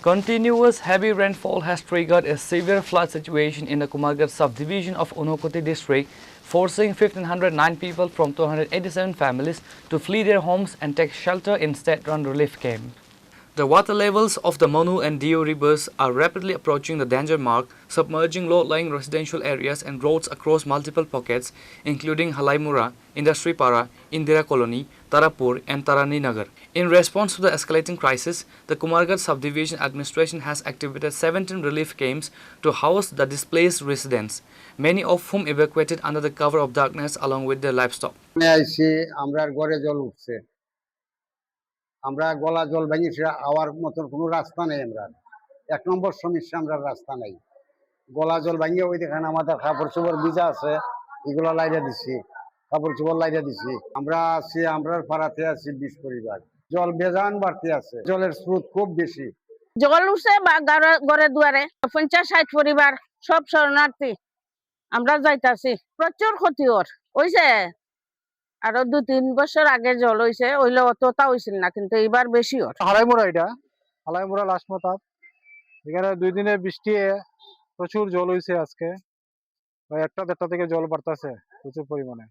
Continuous heavy rainfall has triggered a severe flood situation in the Kumargarh subdivision of Unakoti district, forcing 1,509 people from 287 families to flee their homes and take shelter in state-run relief camp. The water levels of the Manu and Dio rivers are rapidly approaching the danger mark, submerging low-lying residential areas and roads across multiple pockets, including Halaimura, Industry Para, Indira Colony, Tarapur, and Tarani Nagar. In response to the escalating crisis, the Kumargarh Subdivision Administration has activated 17 relief camps to house the displaced residents, many of whom evacuated under the cover of darkness along with their livestock. আমরা গলা জল ভেঙেছি hour মতন কোনো রাস্তা নেই। আমরা এক নম্বর সমস্যা, আমরা রাস্তা নেই। গলা জল ভেঙে ওই দেখেন আমাদের কাপড় চোপড় ভিজা আছে, এগুলো লাইরা দিছি, কাপড় চোপড় লাইরা দিছি। আমরা আছি, আমরার পাড়াতে আছি 20 পরিবার। জল বেজান বাড়তে আছে, জলের স্রোত খুব বেশি। জল উঠছে বা ঘরে দুয়ারে 50-60 পরিবার সব শরণার্থী। আমরা যাইতাছি, প্রচুর ক্ষতি হইছে। আরো 2-3 বছর আগে জল হইছে, হইলে অতটা হইছিল না, কিন্তু এবার বেশি হালাইমুড়া, এটা হালাইমুড়া লাশমতাব। এখানে 2 দিনের বৃষ্টি প্রচুর জল হইছে। আজকে 1টা-1.5টা থেকে জল বাড়তেছে প্রচুর পরিমাণে।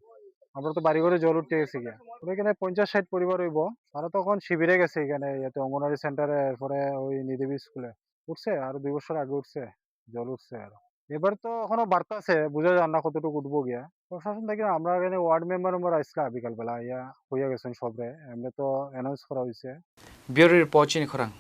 আমরা তো বাড়ি ঘরে জল উঠতে গেছি গিয়া। এখানে 50-60 পরিবার হইব। তারা তখন শিবিরে গেছে এখানে, ইয়াতে অঙ্গনারী সেন্টারে, পরে ওই নিদেবী স্কুলে উঠছে। আর 2 বছর আগে উঠছে, জল উঠছে। আর এবার তো এখনো বাড়তাছে, বোঝা যায় না কতটুকু উঠবো গিয়া। প্রশাসন থেকে আমরা এখানে ওয়ার্ড মেম্বার আইসলা বিকালবেলা, ইয়া হইয়া গেছেন সবরে, এমনি তো অ্যানাউন্স করা হয়েছে। ব্যুরো রিপোর্ট চিনি খরাং।